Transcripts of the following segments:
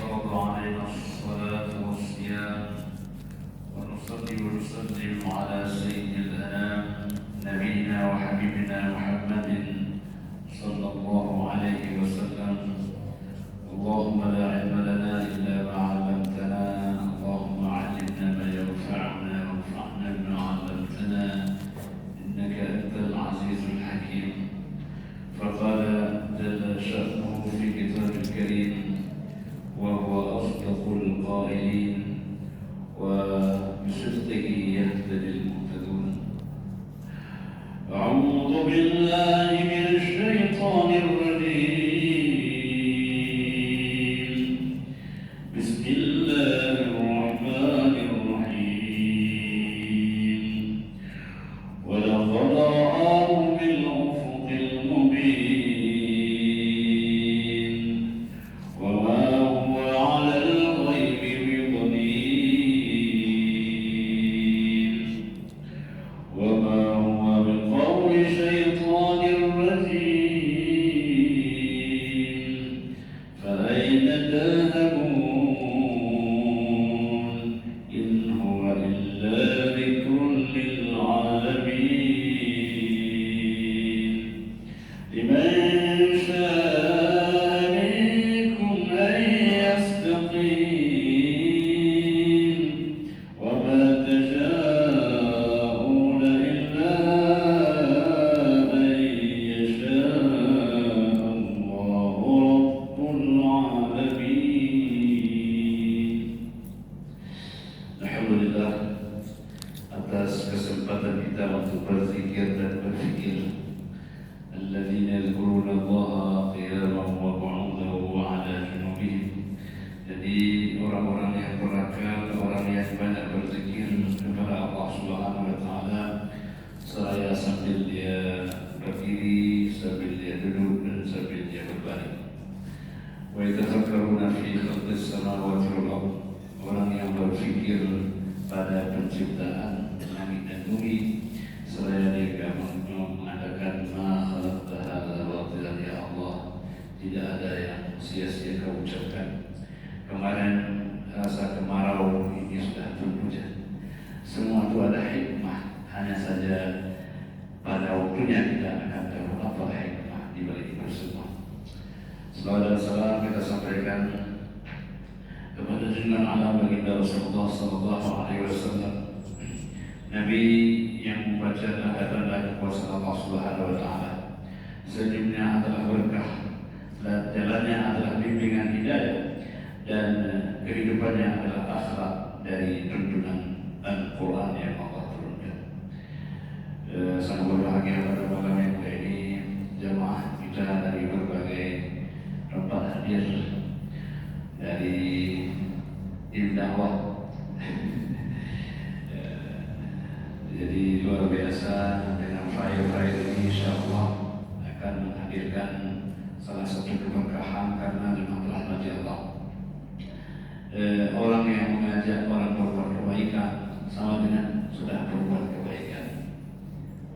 فرض علينا الصلاة والصيام ونصلي ونسلم على سيد الأنام نبينا وحبيبنا محمد صلى الله عليه وسلم. اللهم لا علم لنا إلا ما علمتنا، اللهم علمنا ما ينفعنا وانفعنا بما علمتنا إنك أنت العزيز الحكيم. فقال جل شأنه في كتاب الكريم وهو أصدق القائلين وبصدقه يهتدي المهتدون. أعوذ بالله من الشيطان الرجيم. بسم الله الرحمن الرحيم. ولقد رآه بالأفق المبين وما هو على الغيب بضنين وما هو بقول شيطان رجيم. فأين تذهبون إن هو إلا ذكر للعالمين. لمن شاء منكم أن يستقيم وما تشاءون إلا أن يشاء الله رب العالمين. Alhamdulillah atas kesempatan kita untuk berzikir dan berfikir. Alladzina yadhkuruna Allaha qiyaman wa qu'udan wa 'ala junubihim. Jadi orang-orang yang berakal, orang yang banyak berzikir kepada Allah Subhanahu wa taala seraya sambil dia berdiri, sambil dia duduk dan sambil dia berbaring. Wa yatafakkaruna fi khalqis samawati wal ardh. Orang yang berfikir pada penciptaan langit dan bumi seraya dia mengadakan ma khalaqta hadza batilan ya Allah, tidak ada yang sia-sia kau ucapkan. Kemarin rasa kemarau ini sudah turun hujan. Semua itu ada hikmah, hanya saja pada waktunya kita akan tahu apa hikmah di balik itu semua. Salawat dan salam kita sampaikan kepada junjungan alam baginda Rasulullah sallallahu alaihi wasallam, Nabi yang membaca ayat-ayat kuasa Allah Subhanahu wa taala. Senyumnya adalah berkah, dan jalannya adalah bimbingan hidayah, dan kehidupannya adalah akhlak dari tuntunan Al-Quran yang Allah turunkan. Sangat berbahagia pada malam yang mulia ini jemaah kita dari berbagai tempat hadir, dari tim dakwah. Jadi luar biasa dengan file-file ini, insyaallah akan menghadirkan salah satu keberkahan karena memang rahmat Allah. Orang yang mengajak orang berbuat kebaikan sama dengan sudah berbuat kebaikan.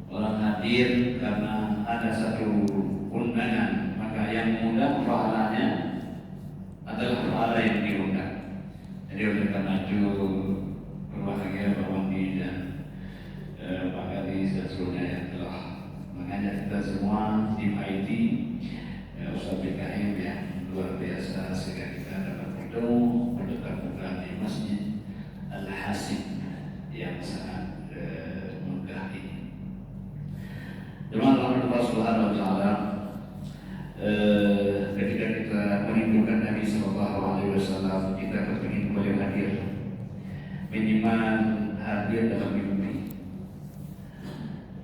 Orang hadir karena ada satu undangan, maka yang mengundang pahalanya adalah pahala yang diundang. Jadi oleh karena itu berbahagia Pak Wandi dan Pak Gadis dan seluruhnya yang telah mengajak kita semua tim IT, Ustaz BKM yang luar biasa sehingga kita dapat bertemu berdekat-dekat di Masjid Al-Hasib yang sangat megah ini. Jemaah Allah Subhanahu wa taala, ketika kita merindukan Nabi sallallahu alaihi wasallam, kita kepingin boleh hadir, minimal hadir dalam mimpi.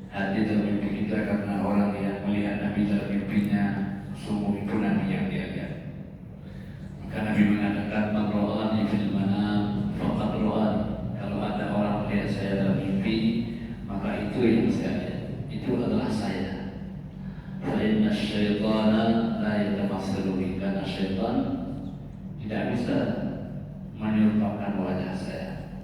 Hadir dalam mimpi kita karena orang yang melihat Nabi dalam mimpinya sungguh itu Nabi yang dia lihat. Maka Nabi mengatakan, "Man ra'ani fil manam faqad ra'ani." Kalau ada orang melihat saya dalam mimpi, maka itu yang saya lihat. Itu adalah saya. Fa inna syaitana la yatamassalu bi, karena syaitan tidak bisa menyerupakan wajah saya.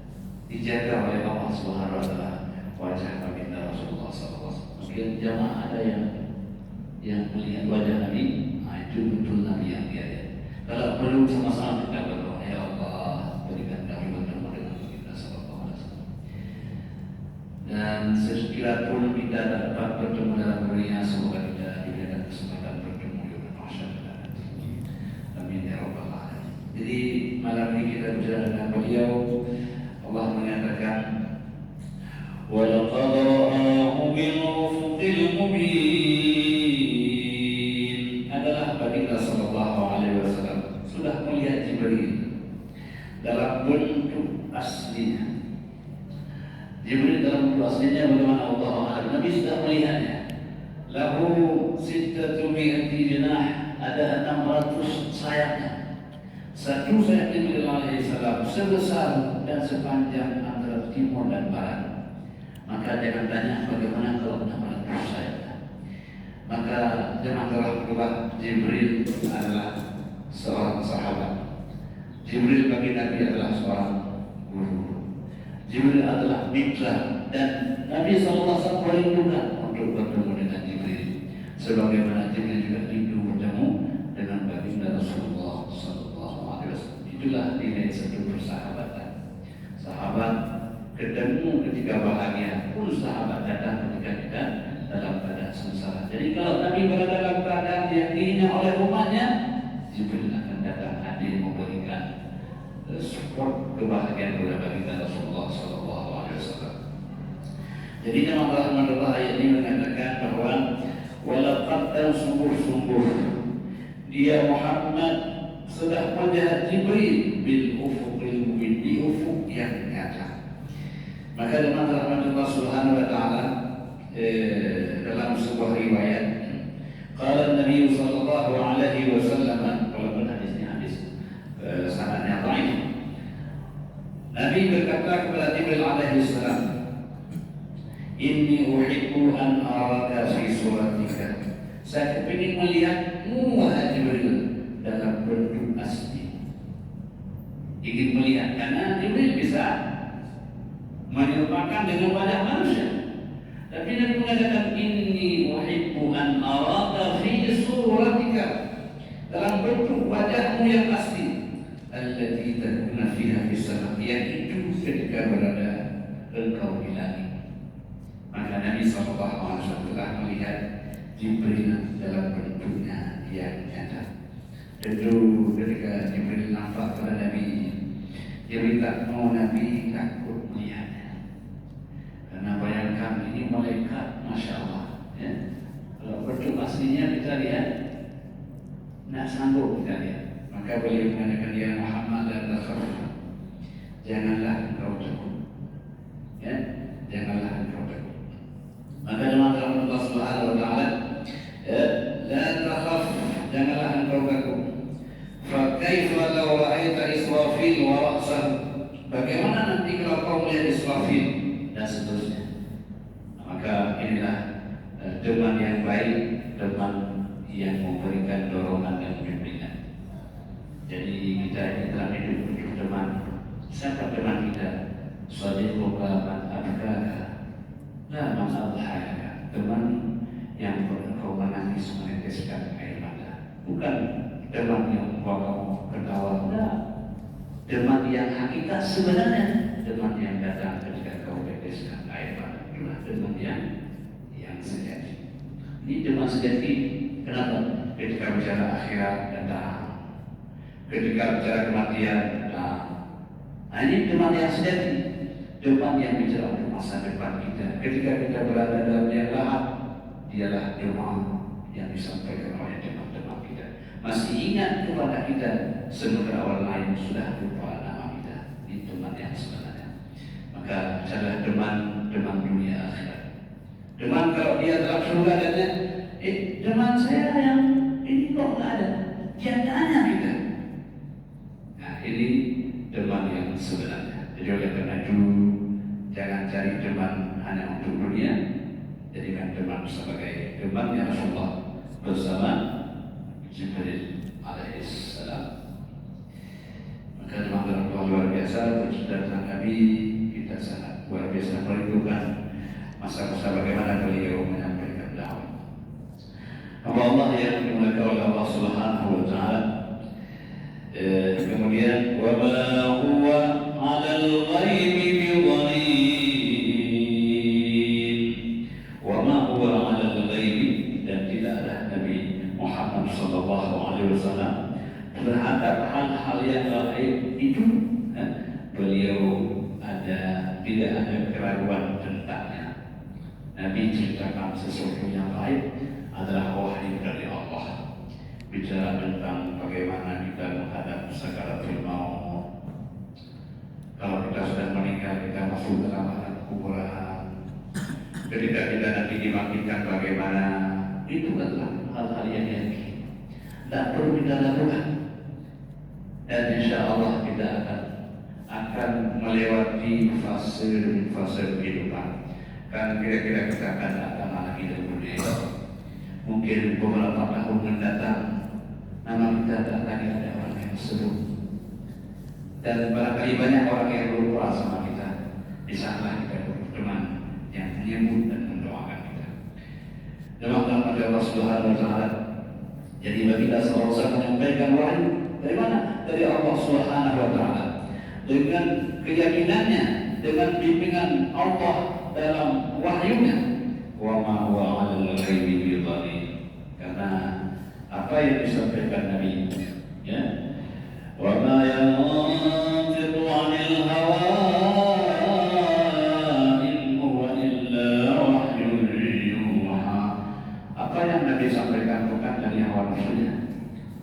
Dijaga oleh Allah Subhanahu wa taala wajah baginda Rasulullah sallallahu alaihi wasallam. Mungkin jamaah ada yang melihat wajah Nabi, itu betul Nabi yang dia lihat. Kalau perlu sama-sama kita kita dapat bertemu dalam dunia, semoga kita diberikan kesempatan bertemu di masyarakat. Amin ya rabbal alamin. Jadi malam ini kita bicara dengan beliau. Allah mengatakan, وَلَقَدْ رَآهُ بِالْأُفُقِ الْمُبِينِ, adalah baginda sallallahu alaihi wasallam sudah melihat Jibril dalam bentuk aslinya. Jibril dalam bentuk aslinya bagaimana Allah Alam, Nabi sudah melihatnya. Lahu sittatu mi'ati jinah, ada 600 sayapnya. Satu sayap Jibril alaihi salam sebesar dan sepanjang antara timur dan barat. Maka jangan tanya bagaimana kalau 600 sayapnya. Maka jangan telah Jibril adalah seorang sahabat. Jibril bagi Nabi adalah seorang guru. Jibril adalah mitra, dan Nabi SAW merindukan untuk bertemu dengan Jibril, sebagaimana Jibril juga rindu bertemu dengan baginda Rasulullah SAW. Itulah nilai satu persahabatan. Sahabat ketemu ketika bahagia, pun sahabat datang ketika kita dalam keadaan sengsara. Jadi kalau Nabi berada dalam keadaan yang diinginkan oleh umatnya, Jibril akan datang hadir memberikan support kebahagiaan kepada baginda Rasulullah SAW. Jadi dalam Rahmanullah ayat ini mengatakan bahwa walaqad, dan sungguh-sungguh dia Muhammad sudah melihat Jibril bil ufuqil mubin, di ufuk yang nyata. Maka dalam Rahmanullah Subhanahu wa taala dalam sebuah riwayat, qala Nabi sallallahu alaihi wasallam, walaupun hadisnya sanadnya dhaif, Nabi berkata kepada Jibril alaihi salam, inni uhibbu an araka fi suratika, saya ingin melihatmu wahai Jibril dalam bentuk asli. Ingin melihat, karena Jibril bisa menyerupakan dengan wajah manusia. Tapi Nabi mengatakan inni uhibbu an araka fi suratika, dalam bentuk wajahmu yang asli. Allati takuna fiha fis sama, yaitu ketika berada engkau di langit. Maka Nabi SAW telah melihat Jibril dalam bentuknya yang nyata. Tentu ketika Jibril nampak pada Nabi, Jibril tak mau Nabi takut melihatnya. Karena bayangkan ini malaikat, Masya Allah ya. Kalau bentuk aslinya kita lihat, nak sanggup kita lihat. Maka beliau mengatakan, ya Muhammad, la takhaf, janganlah engkau takut, ya, janganlah engkau takut. Maka dalam Allah Subhanahu wa taala, la takhaf, janganlah engkau takut. Fa kaifa law ra'aita Israfil wa ra'sahu, bagaimana nanti kalau kau melihat Israfil dan seterusnya. Maka inilah teman yang baik, teman yang memberikan dorongan dan bimbingan. Jadi kita ini dalam hidup butuh teman. Siapa teman kita? Shadiquka man abkaka, la man adhaka, teman yang kau menangis meneteskan air mata, bukan teman yang membawa kamu ketawa. Enggak. Teman yang hakikat sebenarnya, teman yang datang ketika kau teteskan air mata, itulah teman yang sejati. Ini teman sejati. Kenapa? Ketika bicara akhirat datang, ketika bicara kematian datang. Nah, ini teman yang sejati, teman yang bicara untuk masa depan kita. Ketika kita berada dalam yang lahap, dialah teman yang disampaikan oleh teman-teman kita. Masih ingat kepada kita, sementara orang lain sudah lupa nama kita. Ini teman yang sebenarnya. Maka adalah teman dunia akhirat. Teman kalau dia dalam surga dan teman saya yang ini kok nggak ada, tiadaannya kita. Nah, ini teman yang sebenarnya. Jadi oleh karena itu, jangan cari teman hanya untuk dunia, jadikan teman sebagai teman yang Rasulullah bersama Jibril alaihissalam. Maka teman-teman luar biasa, kedatangan Nabi kita sangat luar biasa merindukan masa-masa bagaimana beliau menyampaikan dakwah. Allah yang dimuliakan oleh Allah Subhanahu wa taala. Kemudian wa ma huwa 'alal ghaibi bidhanin, wa ma hal-hal yang gaib itu beliau tidak ada keraguan tentangnya. Nabi ceritakan sesuatu yang gaib adalah wahyu dari Allah. Bicara tentang bagaimana kita menghadap sakaratul maut. Kalau kita sudah meninggal, kita masuk dalam alam kuburan. Ketika kita nanti dibangkitkan bagaimana, itu adalah hal-hal yang yakin. Tak perlu kita lakukan. Dan insya Allah kita akan melewati fase kehidupan. Kan kira-kira kita akan datang lagi dari dunia. Mungkin beberapa tahun mendatang, nama kita tak lagi ada orang yang sebut. Dan barangkali banyak orang yang lupa sama kita. Di sana kita berteman yang menyebut dan mendoakan kita. Doakan pada Allah Subhanahu Wa Taala. Jadi baginda SAW menyampaikan wahyu dari mana? Dari Allah Subhanahu Wa Taala. Dengan keyakinannya, dengan bimbingan Allah dalam wahyunya. Wa ma huwa 'alal ghaibi bidhanin. Karena apa yang disampaikan Nabi, ya. Wa ma yantiqu 'anil hawa in huwa illa wahyun yuha. Apa yang Nabi sampaikan bukan dari hawa nafsunya,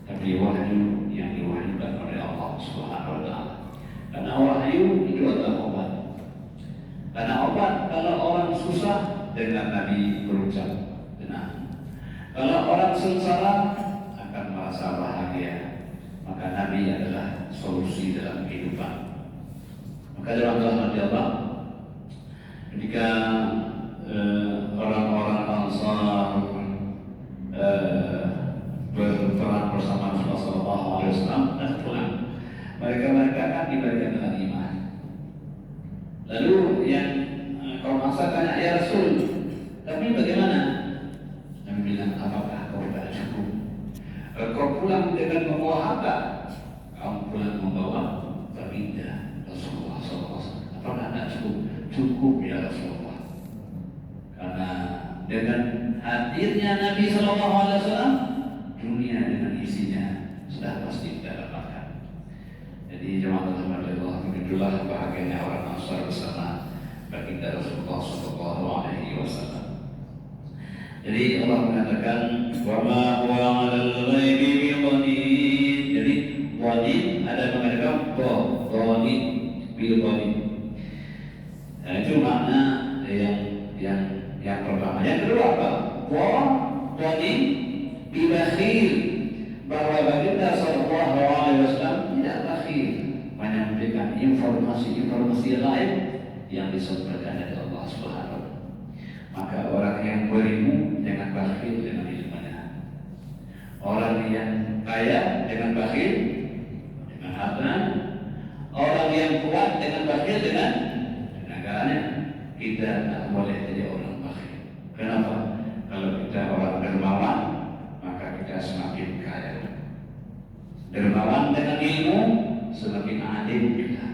tapi wahyu yang diwahyukan oleh Allah Subhanahu wa taala. Karena wahyu itu adalah obat. Karena obat kalau orang susah dengan Nabi berucap tenang. Kalau orang sengsara akan merasa bahagia, maka Nabi adalah solusi dalam kehidupan. Maka dalam Allah ketika orang-orang Ansar berperang bersama Rasulullah SAW dan pulang, mereka kan diberikan dengan iman. Lalu yang kaum Ansar tanya, ya Rasul, tapi bagaimana? Nabi bilang, apakah kau tidak cukup? Kau pulang dengan membawa harta, kau pulang membawa baginda Rasulullah SAW. Apakah tidak cukup? Cukup ya Rasulullah. Karena dengan hadirnya Nabi SAW, dunia dengan isinya sudah pasti kita dapatkan. Jadi jemaah Allah, begitulah bahagianya orang Ansar bersama baginda Rasulullah SAW. Jadi Allah mengatakan wa ma huwa 'alal ghaibi bidhanin. Jadi dhanin ada mengatakan dhanin bidhanin. Nah, itu makna yang pertama. Yang kedua apa? Dhanin bibakhil, bahwa baginda sallallahu alaihi wasallam tidak bakhil, menyampaikan informasi lain yang disampaikan dari Allah Subhanahu. Maka orang yang berilmu jangan bakhil dengan ilmunya. Orang yang kaya jangan bakhil dengan harta. Orang yang kuat jangan bakhil dengan tenaganya. Kita tak boleh jadi orang bakhil. Kenapa? Kalau kita orang dermawan, maka kita semakin kaya. Dermawan dengan ilmu, semakin adil kita.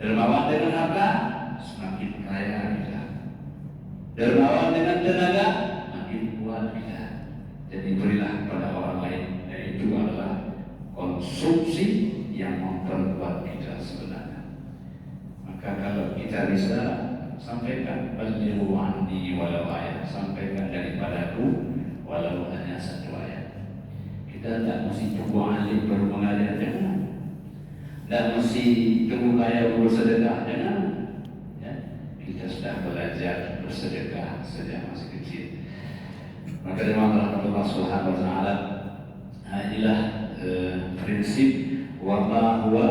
Dermawan dengan harta, semakin kaya kita. Dermawan dengan tenaga, makin kuat kita. Jadi berilah kepada orang lain. Itu adalah konsumsi yang memperkuat kita sebenarnya. Maka kalau kita bisa sampaikan, balighu anni walau ayat, sampaikan daripadaku walau hanya satu ayat. Kita tak mesti tunggu alim baru mengajar, jangan. Dan mesti tunggu kaya baru sedekah, jangan. Ya, kita sudah belajar bersedekah sejak masih kecil. Maka jemaah Allah Subhanahu wa taala, inilah prinsip wa ma huwa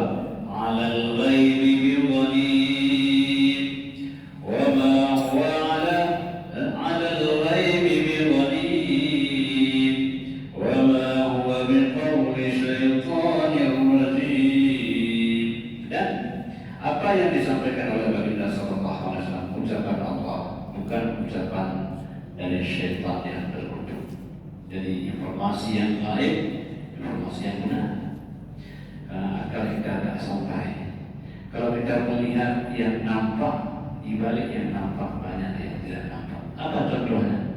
'alal ghaibi bidhanin wa ma huwa 'alal ghaibi bidhanin wa ma huwa biqawli syaitanir rajim. Dan apa yang disampaikan oleh baginda sallallahu alaihi wasallam ucapan Allah, bukan ucapan dari syaitan yang terkutuk. Jadi informasi yang gaib, informasi yang benar. Akal kita tak sampai. Kalau kita melihat yang nampak, di balik yang nampak banyak yang tidak nampak. Apa contohnya?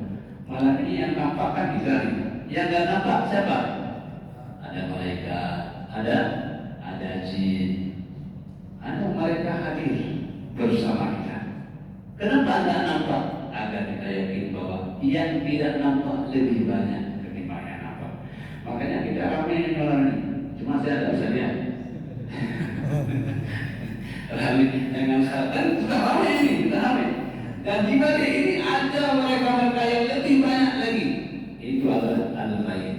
Malam ini yang nampak kan Ghazali, yang tidak nampak siapa? Ada malaikat, ada jin. Mereka hadir bersama kita. Kenapa tidak nampak? Agar kita yakin bahwa yang tidak nampak lebih banyak ketimbang yang nampak. Makanya kita ramai orang ini. Cuma saya tidak bisa lihat. Ramai dengan syaitan sudah ramai ini, sudah ramai. Dan di balik ini ada mereka yang lebih banyak lagi. Itu adalah alam lain.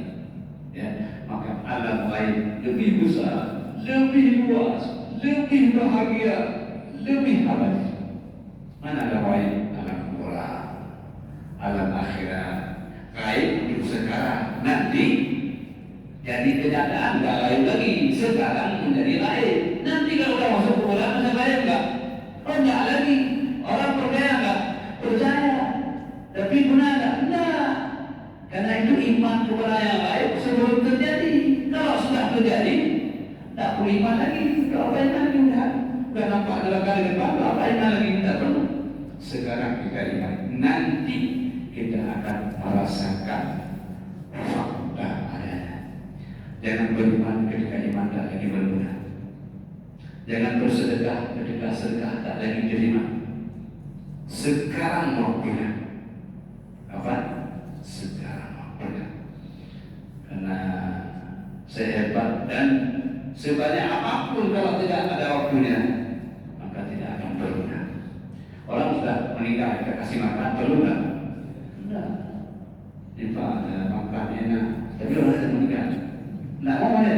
Ya, maka alam lain lebih besar, lebih luas, lebih bahagia, lebih abadi. Mana alam lain? Alam kubra, alam akhirat. Gaib untuk sekarang, nanti jadi kenyataan, nggak lain lagi. Sekarang menjadi lain. Nanti kalau udah masuk kubra, masa lain nggak? Oh, nggak lagi. Orang percaya nggak? Percaya. Tapi guna nggak? Nggak. Karena itu iman kepada yang lain sebelum terjadi. Kalau sudah terjadi, tak perlu iman lagi. Kalau apa iman lagi udah nampak dalam kali depan. Kalau apa iman lagi tak perlu. Sekarang kita iman. Nanti kita akan merasakan fakta adanya. Jangan beriman ketika iman tak lagi berguna. Jangan bersedekah ketika sedekah tak lagi diterima. Sekarang waktunya. Apa? Sekarang waktunya. Karena sehebat dan sebanyak apapun kalau tidak ada waktunya, maka tidak akan berguna. Orang sudah menikah, kita kasih makan, perlu nggak? Enggak. Pak, makan enak. Tapi orang sudah menikah, nggak mau ya.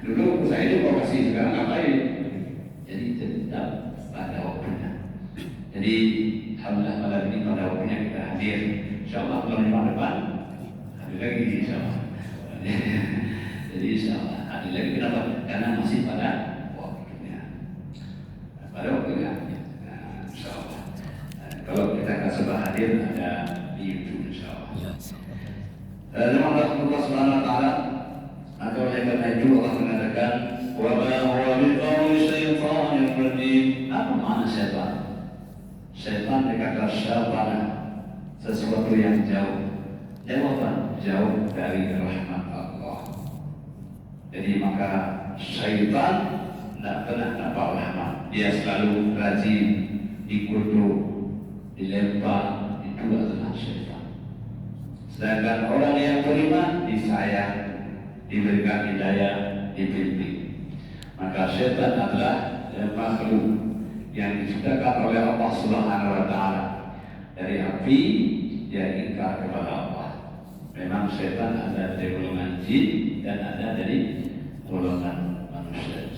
Dulu saya juga kasih, sekarang ngapain? Jadi tetap pada waktunya. Jadi alhamdulillah malam ini pada waktunya kita hadir. InsyaAllah bulan depan hadir lagi insyaAllah. Jadi insyaAllah hadir lagi. Kenapa? Karena masih pada waktunya. Pada waktunya. Nah, insyaAllah. Kalau kita nggak sempat hadir ada di YouTube insyaAllah. Terima kasih Allah Subhanahu Wa Taala. Maka oleh karena itu Allah mengatakan wa ma huwa biqauli syaitanir rajim. Apa makna syaitan? Syaitan dikata syaitan, sesuatu yang jauh. Jauh apa? Jauh dari rahmat Allah. Jadi maka syaitan tidak pernah dapat rahmat. Dia selalu rajin dikutuk, dilempar. Itu adalah syaitan. Sedangkan orang yang beriman disayang, diberikan hidayah, dibimbing. Maka syaitan adalah makhluk yang diciptakan oleh Allah Subhanahu Wa Taala dari api. Dia ingkar kepada Allah. Memang syaitan ada dari golongan jin dan ada dari golongan manusia.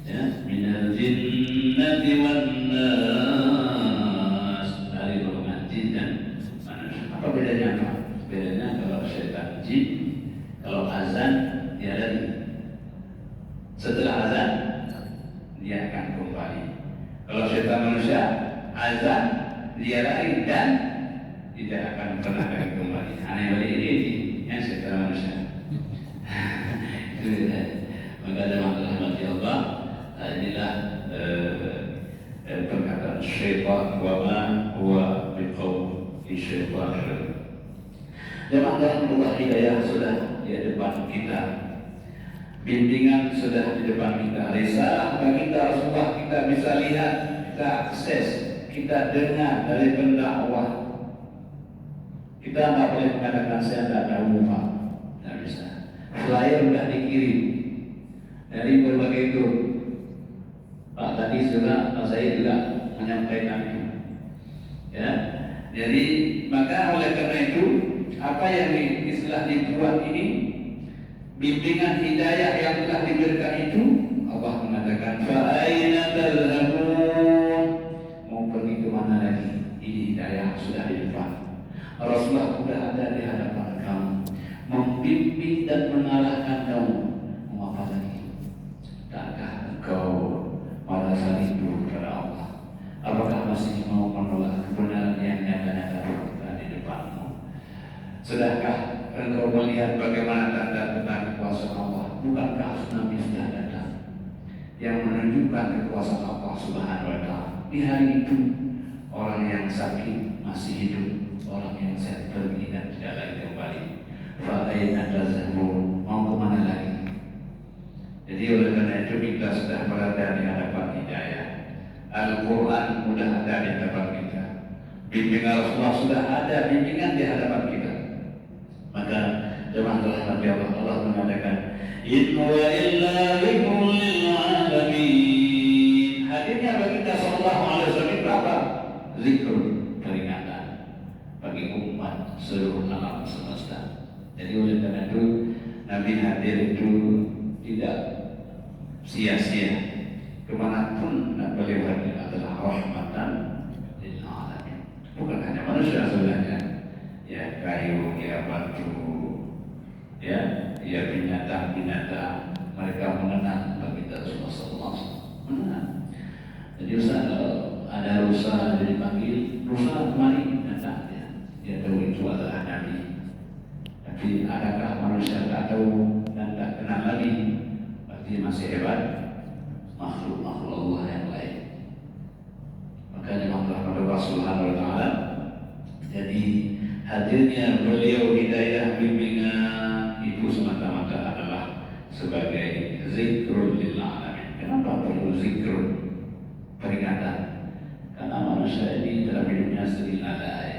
Ya, minal jinnati wan nas, dari golongan jin dan manusia. Apa bedanya apa? Bedanya kalau syaitan jin, kalau azan dia lari. Setelah azan dia akan kembali. Kalau syaitan manusia, azan dia lari dan tidak akan pernah lagi kembali. Aneh balik ini yang syaitan manusia. Maka dalam rahmat Allah, inilah perkataan syaitan wa ma huwa biqauli syaitan. Jemaah Allah, hidayah sudah di depan kita, bimbingan sudah di depan kita, risalah bagi kita Rasulullah kita bisa lihat, kita akses, kita dengar dari pendakwah. Kita tidak boleh mengatakan saya tidak tahu Pak, tidak bisa. Flyer sudah dikirim dari berbagai grup. Pak tadi juga, Pak saya juga menyampaikan itu. Ya, jadi maka oleh karena itu apa yang istilah dibuat ini, bimbingan hidayah yang telah diberikan itu, Allah mengatakan fa'aina tadhhabun, mau pergi ke mana lagi? Ini hidayah sudah di depan. Rasulullah sudah ada di hadapan kamu, membimbing dan mengarahkan kamu. Mau apa lagi? Takkah engkau merasa rindu kepada Allah? Apakah masih mau menolak kebenaran yang nyata-nyata di depanmu? Sudahkah engkau melihat bagaimana tanda-tanda kekuasaan Allah? Bukankah Nabi sudah datang yang menunjukkan kekuasaan Allah Subhanahu Wa Taala? Di hari itu orang yang sakit masih hidup, orang yang sehat pergi dan tidak lagi kembali. Fa'aina tazhabun, mau kemana lagi? Jadi oleh karena itu kita sudah berada di hadapan hidayah. Al-Quran sudah ada di hadapan kita. Bimbingan Rasulullah sudah ada bimbingan di hadapan kita. Maka jemaah rahmati Allah, Allah mengatakan, "In huwa illa dzikrun lil alamin." Hadirnya bagi kita sallallahu alaihi wasallam berapa? Zikr, peringatan bagi umat seluruh alam semesta. Jadi oleh karena itu Nabi hadir itu tidak sia-sia. Kemanapun beliau hadir adalah rahmatan lil alamin. Bukan hanya manusia sebenarnya. Ya kayu, ya batu, ya binatang-binatang, mereka mengenal baginda Rasulullah SAW. Mengenal. Jadi Ustaz, kalau ada rusa jadi panggil, rusa kemari datang ya. Dia tahu itu adalah Nabi. Tapi adakah manusia tak tahu dan tak kenal lagi? Berarti masih hebat makhluk-makhluk Allah yang lain. Makanya Allah Subhanahu wa Ta'ala. Jadi hadirnya beliau hidayah bimbingan itu semata-mata adalah sebagai zikrul lil alamin. Kenapa perlu zikrul? Peringatan. Karena manusia ini dalam hidupnya sering lalai.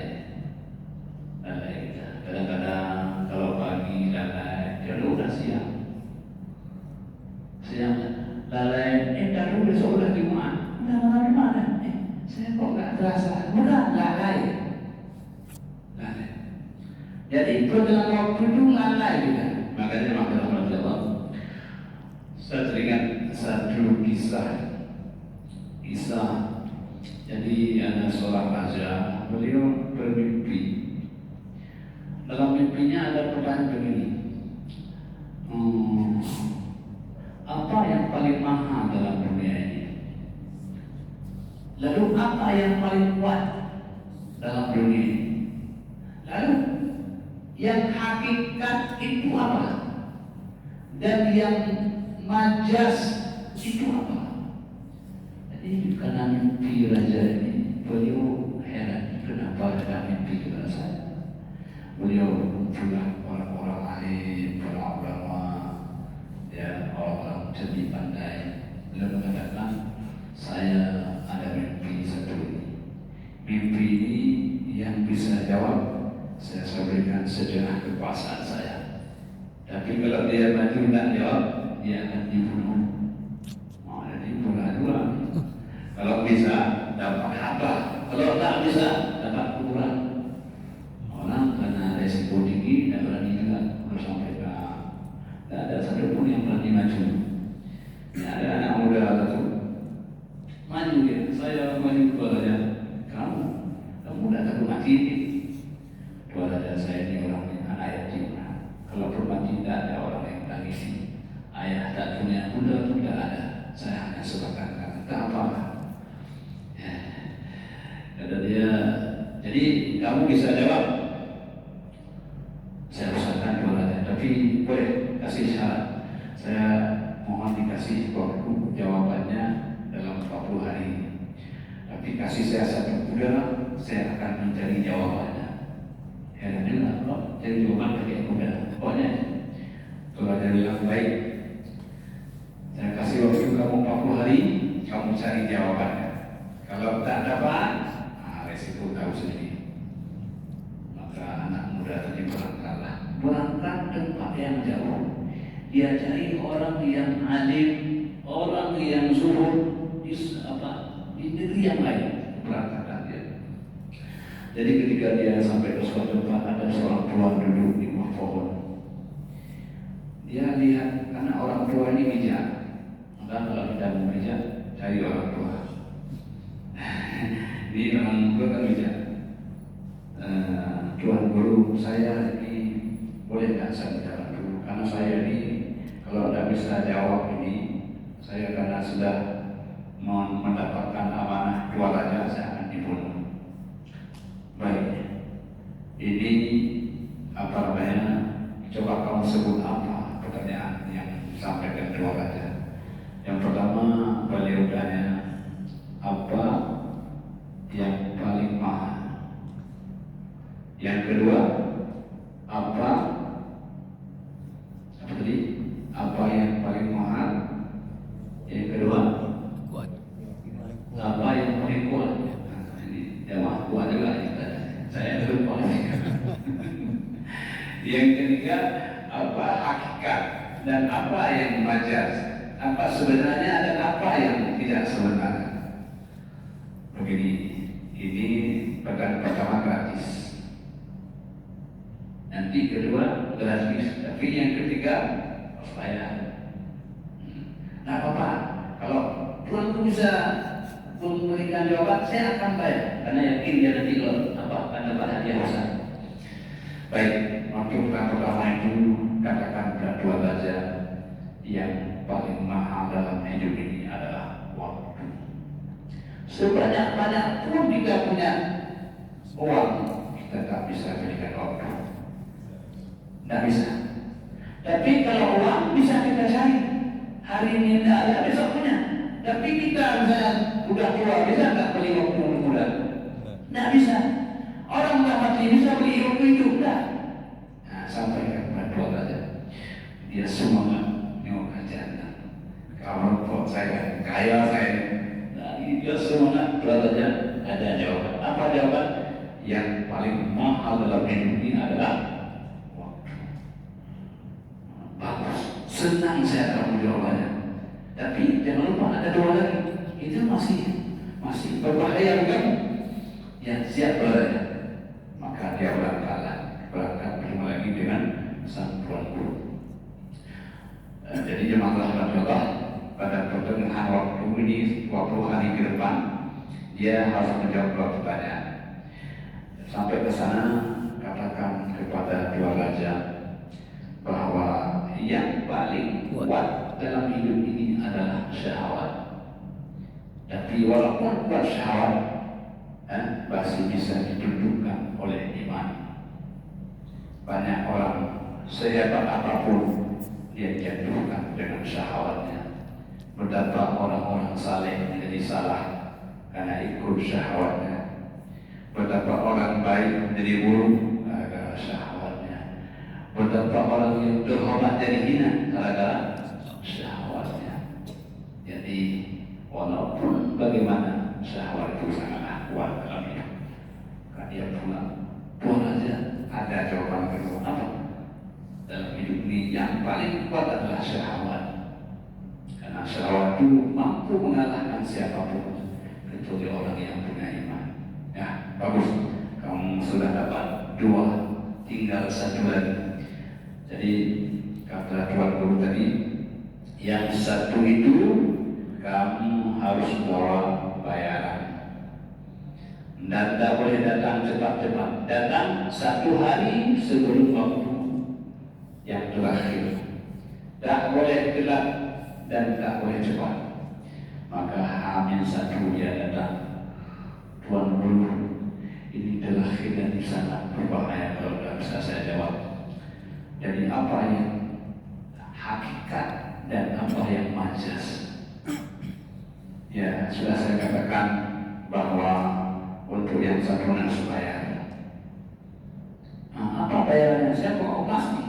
Kadang-kadang kalau pagi lalai, kalau udah siang lalai, dulu besok udah Jumat, udah mana? Saya kok nggak terasa, udah lalai. Jadi dalam waktu itu lalai kita. Makanya Allah, saya teringat satu kisah. Jadi ada seorang raja, beliau bermimpi. Dalam mimpinya ada pertanyaan begini. Apa yang paling mahal dalam dunia ini? Lalu apa yang paling kuat dalam dunia ini? Lalu yang hakikat itu apa? Dan yang majas itu apa? Jadi karena mimpi raja ini, beliau heran kenapa ada mimpi kepada saya. Beliau mengumpulkan orang-orang alim, para ulama, ya orang-orang cerdik pandai. Beliau mengatakan, saya ada mimpi satu ini. Mimpi ini yang bisa jawab, saya berikan sejenak kekuasaan saya. Tapi kalau dia maju tidak jawab, dia akan dibunuh. Jadi bunuh. Kalau bisa dapat harta, kalau tak bisa dapat kuburan. Orang karena resiko tinggi tidak berani juga bersampaikan. Tidak ada satupun yang berani maju. Ya, ada anak muda satu maju ya, saya maju kepadanya. Kamu tidak takut mati? Kepada saya ini orang anak yatim. Kalau mati tidak ada orang yang tangisi. Ayah tak punya bunda pun tidak ada. Saya hanya sebagai kakak. Tak apa. Ya. Kata dia, jadi kamu bisa jawab. Saya usahakan kepadanya, tapi boleh kasih syarat. Saya mohon dikasih waktu jawabannya dalam 40 hari. Tapi kasih saya satu kuda, saya akan mencari jawabannya. Heran juga, kok cari jawaban pakai kuda. Pokoknya, kalau ada bilang baik, saya kasih waktu kamu 40 hari, kamu cari jawabannya. Kalau tak dapat, resiko tahu sendiri. Maka anak muda tadi berangkat tempat yang jauh. Dia cari orang yang alim, orang yang zuhud di negeri yang lain. Berangkat dia. Jadi ketika dia sampai ke suatu tempat, ada seorang tua duduk di bawah pohon. Dia lihat karena orang tua ini bijak. Maka kalau kita mau bijak, cari orang tua. Ini orang tua kan bijak. Tuan guru, saya ini boleh nggak saya bicara dulu? Karena saya ini kalau tidak bisa jawab ini, saya karena sudah mendapatkan amanah dua raja, saya akan dibunuh. Baik, ini apa namanya? Coba kamu sebut apa pertanyaan yang disampaikan dua raja. Yang pertama, beliau tanya, apa yang paling mahal? Yang kedua, apa tadi? Apa yang paling mahal? Yang ketiga, apa hakikat dan apa yang majaz, apa sebenarnya dan apa yang tidak sebenarnya. Begini, ini pekan pertama gratis, nanti kedua gratis, tapi yang ketiga harus bayar. Nah apa-apa, kalau Tuhan bisa memberikan jawaban, saya akan bayar karena yakin dia nanti akan dapat hadiah besar. Baik, untuk yang pertama itu katakan dua saja, yang paling mahal dalam hidup ini adalah waktu. Sebanyak-banyak pun kita punya uang, kita tak bisa berikan waktu, tidak bisa. Tapi kalau uang bisa kita cari, hari ini tidak ada, besok punya. Tapi kita misalnya udah tua, bisa nggak beli waktu muda? Tidak bisa. Orang udah mati bisa beli waktu hidup, tidak. Nah, sampai kepada dua saja, dia semangat nengok aja. Kalau kok saya kaya saya, nah dia semangat dua saja. Ada jawaban. Apa jawaban? Yang paling mahal dalam hidup ini adalah waktu. Bagus, senang saya tahu jawabannya. Tapi jangan lupa ada dua lagi. Itu masih berbahaya bukan? Yang siap berada, maka dia berangkat bertemu lagi dengan sang Tuan Guru. Jadi jemaah Allah pada pertengahan waktu ini 20 hari ke depan dia harus menjawab dua pertanyaan. Sampai ke sana katakan kepada dua raja bahwa yang paling kuat dalam hidup ini adalah syahwat. Tapi walaupun kuat syahwat, masih bisa ditundukkan oleh iman. Banyak orang sehebat apapun dia jatuhkan dengan syahwatnya. Betapa orang-orang saleh menjadi salah karena ikut syahwatnya. Betapa orang baik menjadi buruk gara-gara syahwatnya. Betapa orang yang terhormat jadi hina gara-gara syahwatnya. Jadi walaupun bagaimana syahwat itu sangatlah kuat dalam hidup. Karena dia pulang aja ada jawaban kedua apa? Dalam hidup ini yang paling kuat adalah syahwat. Karena syahwat itu mampu mengalahkan siapapun kecuali orang yang punya iman. Ya, bagus. Kamu sudah dapat dua, tinggal satu lagi. Jadi kata Tuan Guru tadi, yang satu itu kamu harus bawa bayaran. Dan tidak boleh datang cepat-cepat. Datang satu hari sebelum waktu yang terakhir. Tak boleh telat dan tak boleh cepat. Maka H-1 dia datang. Tuan Guru, ini terakhir dan sangat berbahaya kalau tidak bisa saya jawab. Jadi apa yang hakikat dan apa yang majaz? Ya, sudah saya katakan bahwa untuk yang satu harus bayar. Apa bayarannya? Saya mau emas nih.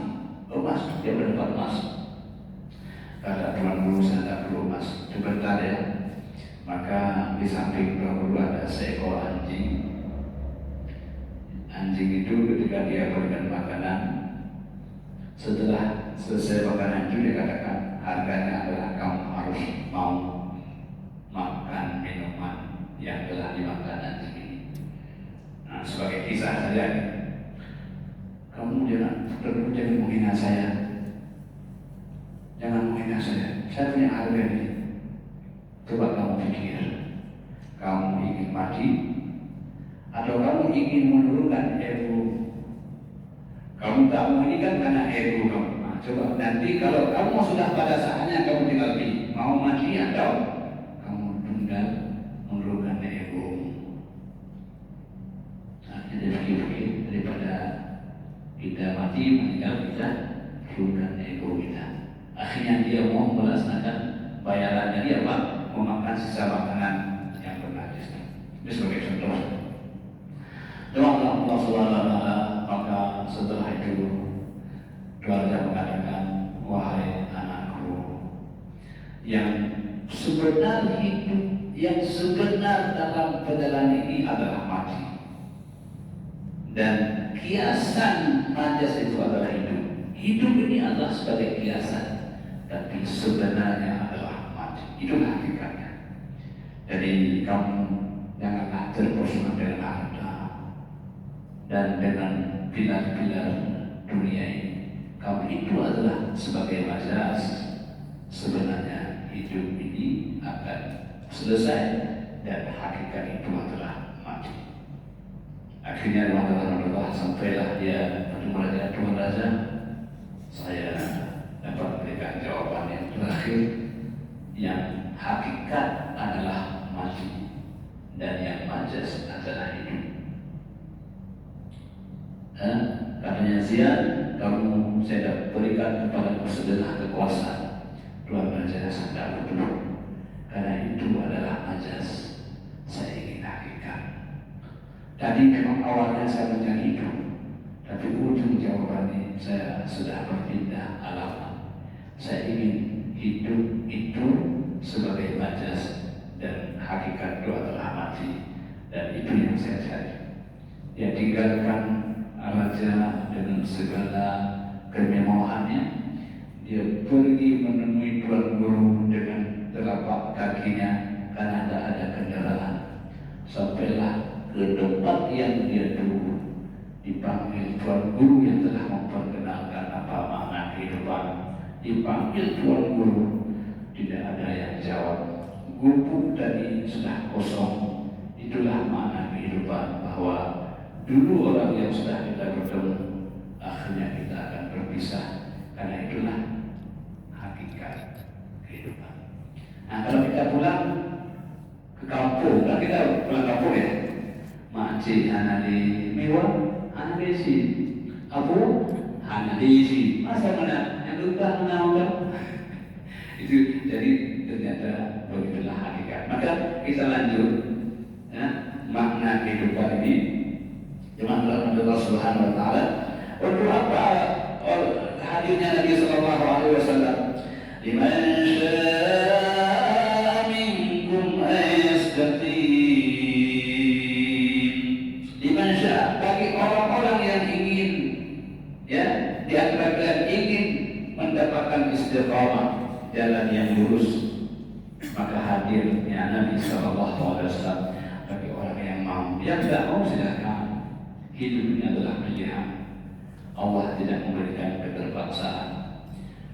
Emas, dia berdapat emas. Kata Tuan Guru, saya tidak perlu emas. Sebentar ya. Maka di samping Tuan Guru ada seekor anjing. Anjing itu ketika dia berikan makanan, setelah selesai makanan itu dia katakan harganya adalah kamu harus mau makan minuman yang telah dimakan anjing ini. Nah, sebagai kisah saja, kamu jangan menghina saya. Jangan menghina saya. Saya punya harga ini. Coba kamu pikir, kamu ingin mati atau kamu ingin menurunkan ego? Kamu tak mau ini kan karena ego kamu. Nah, coba nanti kalau kamu sudah pada saatnya kamu tinggal pilih, mau mati atau kamu tinggal menurunkan ego. Nah, jadi pikir-pikir daripada kita mati, meninggal kita turunkan ego kita. Akhirnya dia mau melaksanakan bayarannya dia apa? Memakan sisa makanan yang bernajis. Ini sebagai contoh. Doa Allah SWT, maka setelah itu keluarga mengatakan, wahai anakku, yang sebenar hidup, yang sebenar dalam perjalanan ini adalah mati. Dan kiasan majas itu adalah hidup. Hidup ini adalah sebagai kiasan, tapi sebenarnya adalah mati. Itulah hakikatnya. Jadi kamu janganlah terpesona dengan harta dan dengan pilar-pilar dunia ini. Kamu itu adalah sebagai majas. Sebenarnya hidup ini akan selesai dan hakikat itu adalah mati. Akhirnya Allah sampailah dia bertemu dengan Tuhan Raja. Saya dapat memberikan jawaban yang terakhir, yang hakikat adalah mati dan yang majas adalah hidup. Katanya Ziyad, kamu saya berikan kepada segenap kekuasaan. Tuhan Raja sadar betul, karena itu adalah majas. Saya ingin hakikat. Tadi memang awalnya saya mencari hidup, tapi ujung jawabannya saya sudah berpindah alamat. Saya ingin hidup itu sebagai majas dan hakikat itu adalah mati, dan itu yang saya cari. Dia tinggalkan raja dengan segala kemewahannya. Dia pergi menemui Tuan Guru dengan telapak kakinya karena tidak ada kendaraan. Sampailah ke tempat yang dia dulu dipanggil Tuan Guru yang telah memperkenalkan apa makna kehidupan. Dipanggil Tuan Guru, tidak ada yang jawab. Gubuk tadi sudah kosong. Itulah makna kehidupan, bahwa dulu orang yang sudah kita bertemu, akhirnya kita akan berpisah. Karena itulah hakikat kehidupan. Nah, kalau kita pulang ke kampung, kan kita pulang kampung ya, makcik anak di mewah, anak di si abu, anak di si masa mana yang lupa menawar. Itu jadi ternyata begitulah hakikat. Maka kita lanjut ya, makna kehidupan ini. Jemaah Allah Subhanahu Wa Taala. Untuk apa hadirnya Nabi Sallallahu Alaihi Wasallam? Liman syaa'a minkum ayastaqim. Liman syaa'a, bagi orang-orang yang ingin, ya, di antara kalian ingin mendapatkan istiqamah, jalan yang lurus, maka hadirnya Nabi Sallallahu Alaihi Wasallam bagi orang yang mau. Yang tidak mau silakan. Hidup ini adalah pilihan. Allah tidak memberikan keterpaksaan.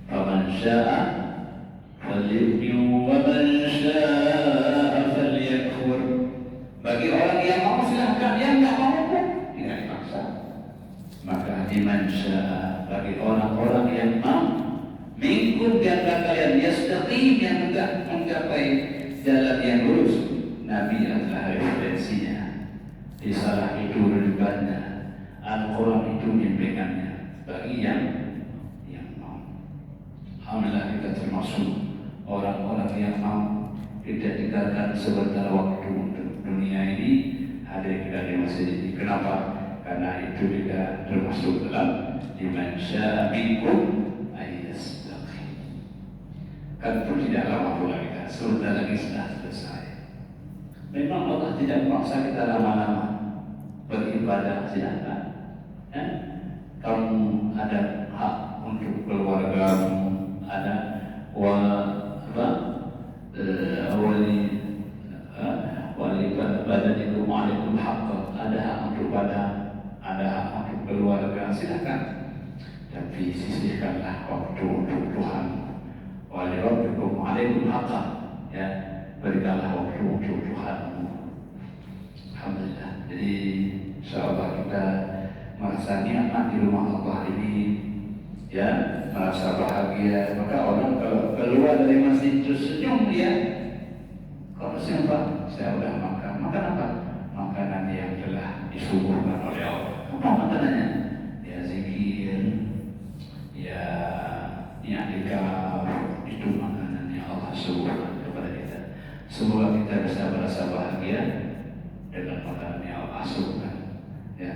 Faman syaa'a falyu'min wa man syaa'a falyakfur. Bagi orang yang mau silahkan, yang tidak mau pun tidak dipaksa. Maka liman syaa'a, bagi orang-orang yang mau, minkum di antara kalian, yastaqim, yang mencapai jalan yang lurus. Nabi adalah referensinya. Risalah itu rujukannya, Al-Quran itu bimbingannya bagi yang mau. Alhamdulillah kita termasuk orang-orang yang mau. Kita tinggalkan sebentar waktu untuk dunia ini, hadir kita di masjid ini. Kenapa? Karena itu tidak termasuk dalam liman syaa'a minkum ayyastaqim. Kan pun tidak lama pula kita, sebentar lagi sudah selesai. Memang Allah tidak memaksa kita lama-lama beribadah, silakan. Kamu ada hak untuk keluargamu, ada wali badanikum alaikum haqq, ada hak untuk badan, ada hak untuk keluarga, silakan. Tapi sisihkanlah waktu untuk Tuhan. Wali rabbikum alaikum haqq, ya, berikanlah waktu untuk Tuhanmu. Alhamdulillah. Jadi insyaallah kita merasa nikmat di rumah Allah ini, ya, merasa bahagia. Maka orang kalau keluar dari masjid itu senyum dia. Kalau siapa? Saya udah makan. Makan apa? Makanan yang telah disuguhkan oleh Allah. Apa makanannya? Ya zikir, ya i'tikaf, itu makanannya Allah suguhkan kepada kita. Semoga kita bisa merasa bahagia dengan makanan yang Allah suguhkan. Ya.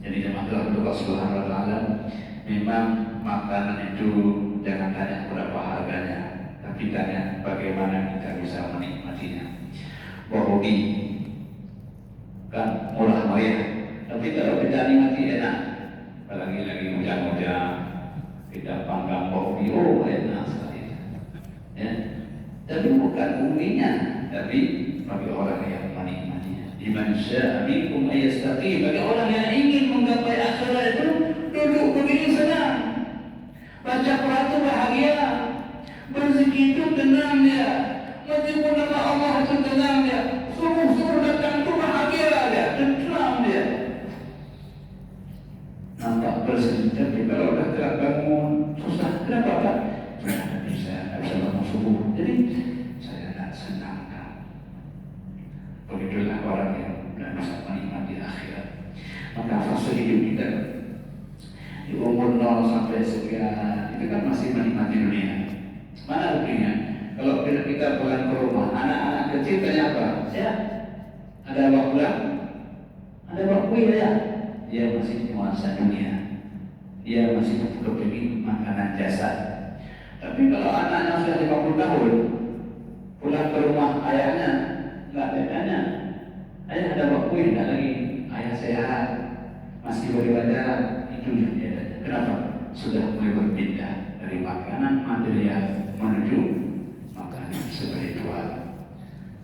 Jadi jemaah Allah Subhanahu Wa Taala, memang makanan itu jangan tanya berapa harganya, tapi tanya bagaimana kita bisa menikmatinya. Wahobi kan murah meriah, Tapi kalau kita nikmati enak, apalagi lagi hujan-hujan, kita panggang kopi, oh enak sekali. Ya. Tapi bukan umumnya, tapi bagi orang yang menikmatinya. Liman syaa minkum ayastaqim, bagi orang yang ingin menggapai akhirat itu duduk begini senang, baca Quran itu bahagia, berzikir itu tenang dia, menyebut nama Allah itu tenang dia, suruh datang itu bahagia dia, tenang dia. Nampak bersedia, tapi kalau dah telah bangun susah, kenapa Pak? Saya tak bisa bangun subuh. Jadi saya nak senangkan. Begitulah orang yang tidak bisa menikmati akhirat. Maka fase hidup kita di umur 0 sampai sekian itu kan masih menikmati dunia. Mana buktinya? Kalau kita pulang ke rumah, anak-anak kecil tanya apa? Ya, ada bawa pulang? Ada bawa kuih ya? Dia masih menguasai dunia. Dia masih kepingin makanan jasad. Tapi kalau anaknya sudah 50 tahun, pulang ke rumah ayahnya, nggak bedanya. Ayah ada bakui, tidak lagi. Ayah sehat, masih beribadah. Itu yang dia ada. Kenapa? Sudah mulai berpindah dari makanan material menuju makanan spiritual.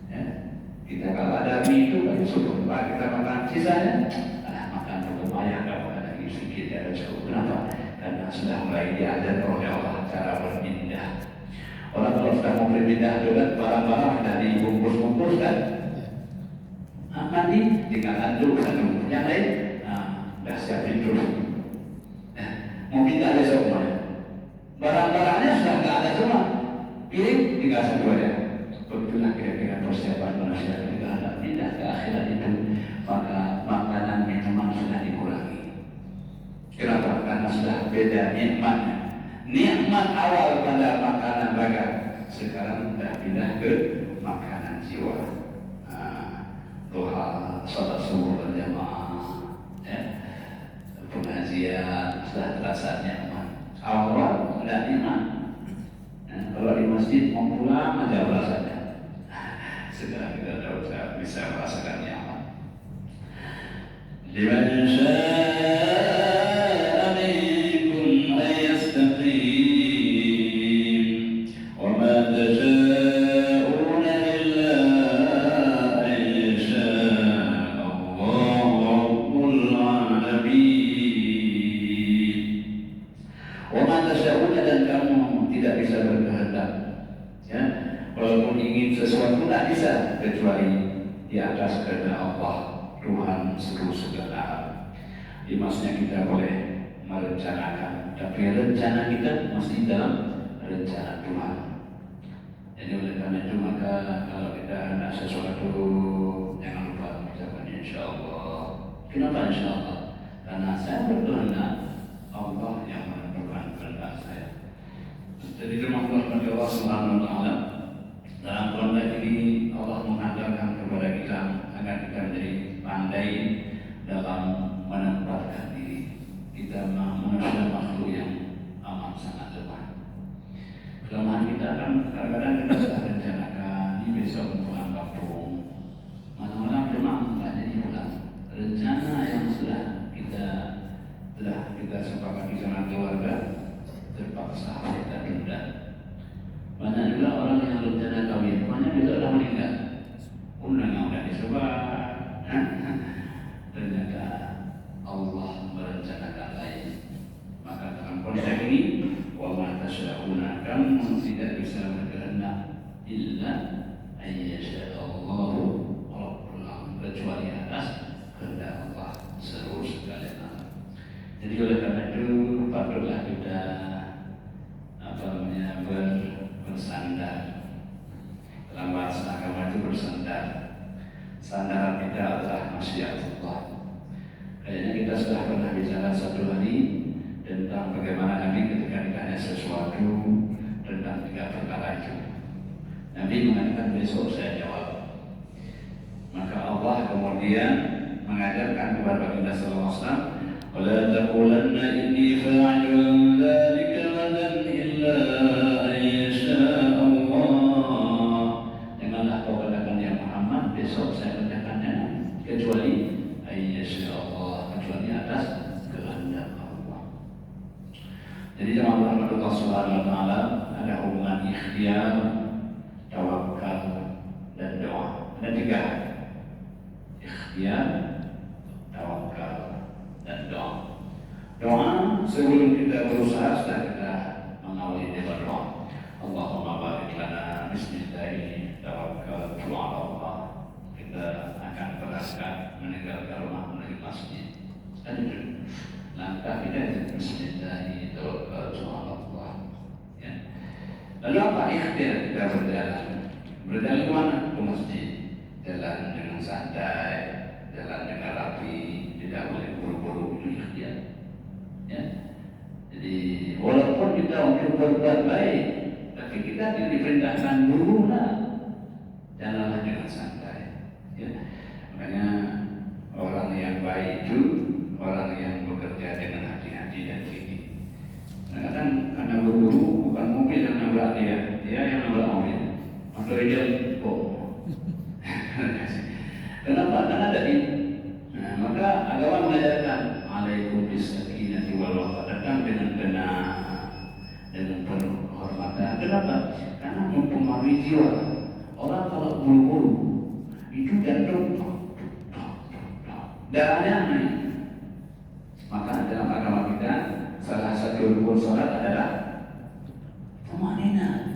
Ya. Kita kalau ada mie itu bagi syukur, kita makan sisanya. Ayah kalau ada sedikit ada cukup. Kenapa? Karena sudah mulai diajar oleh Allah cara berpindah. Orang kalau sudah mau berpindah dengan barang-barang sudah dibungkus-bungkus kan, mandi tinggal aduk satu, yang lain, dah siapin terus. Mau pindah besok mana? Barang-barangnya sudah tidak ada semua, piring tinggal satu aja. Begitulah kira-kira persiapan manusia ketika ada pindah ke akhirat itu. Maka makanan minuman sudah dikurangi. Kenapa? Karena sudah beda nikmatnya. Nikmat awal pada makanan raga sekarang sudah pindah ke makanan jiwa. Doa, salat subuh berjamaah, pengajian sudah terasa nyaman. Awal sudah nikmat. Kalau di masjid mau pulang aja rasanya. Sekarang kita sudah bisa merasakan nyaman. Liman syaa minkum ayastaqim wa ma tasyaa'una illa an yashaa Allahu Rabbul alamin. Wa ma tasyaa'una, dan kamu tidak bisa berkehendak, ya, walaupun ingin sesuatu tidak bisa kecuali di atas kehendak Allah Tuhan seluruh segala alam. Maksudnya kita boleh merencanakan, tapi rencana kita mesti dalam rencana Tuhan. Jadi oleh karena itu maka kalau kita hendak sesuatu jangan lupa mengucapkan insya Allah. Kenapa insya Allah? Karena saya berkehendak, Allah yang menentukan kehendak saya. Jadi terima kasih Allah Subhanahu Wa Taala. Dalam konteks ini Allah mengandalkan kepada kita agar kita menjadi pandai dalam menempatkan diri. Kita manusia makhluk yang amat sangat lemah. Kelemahan kita kan kadang-kadang kita sudah rencanakan ini besok pulang kampung, malam-malam memang nggak jadi pulang. Rencana yang sudah kita sepakati sama keluarga terpaksa kita tunda. Banyak juga orang yang rencana kawin, banyak juga orang meninggal. Undangan udah disebar, ternyata Allah merencanakan lain. Maka dalam konteks ini, wa ma tasyaa'una, kamu tidak bisa berkehendak illa ayyasha Allahu Rabbul alamin, kecuali atas kehendak Allah seluruh segala alam. Jadi oleh karena itu patutlah kita bersandar. Dalam bahasa agama itu bersandar. Sandaran kita adalah masyiatullah. Kayaknya kita sudah pernah bicara satu hari tentang bagaimana Nabi ketika ditanya sesuatu tentang 3 perkara itu. Nabi mengatakan besok saya jawab. Maka Allah kemudian mengajarkan kepada baginda sallallahu alaihi wasallam, "Wala taqulanna inni fa'ilun dzalika ghadan illa an yasha Allah." Janganlah kau katakan ya Muhammad besok saya kerjakannya kecuali an yasha Allah, Ada 3. Ikhtiar, tawakal, dan doa. Doa sebelum kita berusaha sudah kita mengawali dengan doa. Allahumma barik lana bismillahi tawakkaltu ala Allah. Kita akan berangkat meninggalkan rumah menuju masjid. Ada langkah kita itu bismillahi tawakkaltu ala Allah. Ya. Lalu apa ikhtiar kita berjalan? Berjalan ke mana? Ke masjid. Jalan dengan santai, jalan dengan rapi, tidak boleh buru-buru, itu ikhtiar. Ya. Jadi walaupun kita untuk berbuat baik, tapi kita tidak diperintahkan dulu lah. Jalanlah dengan santai. Ya. Makanya orang yang baik itu orang yang bekerja dengan hati-hati dan teliti. Kadang-kadang karena buru-buru bukan mobil yang nabrak dia yang nabrak mobil. Atau dia Kenapa? Karena tadi. Nah, maka agama mengajarkan alaikum bisakinati wal waqar, datang dengan tenang, dengan penuh kehormatan. Kenapa? Karena mempengaruhi jiwa. Orang kalau buru-buru itu jantung darahnya naik. Maka dalam agama kita salah satu rukun salat adalah tumanina.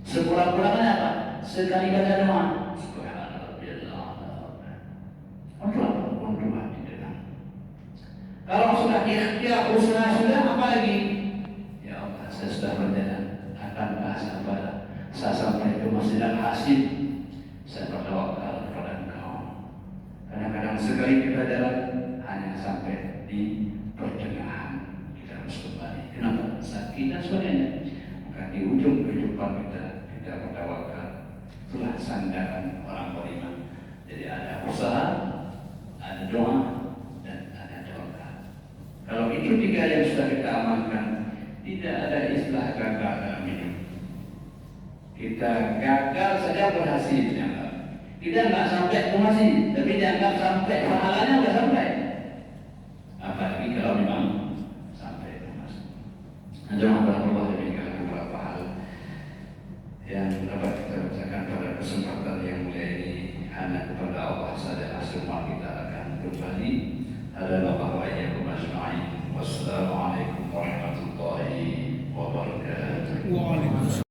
Sekurang-kurangnya apa? Sekali baca doa. Untuk hati tenang. Kalau sudah ikhtiar usaha sudah, apa lagi? Ya Allah, saya sudah berjalan. Akankah saya sampai ke Masjid Al-Hasid? Saya bertawakal kepada Engkau. Kadang-kadang sekali kita jalan hanya sampai di pertengahan kita harus kembali. Kenapa? Sakinah sebagainya. Maka di ujung kehidupan kita bertawakal. Itulah sandaran orang beriman. Jadi ada usaha, ada doa, dan ada tawakal. Kalau itu 3 yang sudah kita amalkan, tidak ada istilah gagal dalam hidup. Kita gagal saja berhasil dianggap. Kita nggak sampai promosi, tapi dianggap sampai pahalanya nggak sampai. Apalagi kalau memang sampai promosi. Alhamdulillah Allah diberikan beberapa hal yang dapat kita bacakan pada kesempatan yang mulia ini. Hanya kepada Allah saja semua kita akan kembali. Adalah wa iyyakum ajma'in. Wassalamualaikum warahmatullahi wabarakatuh.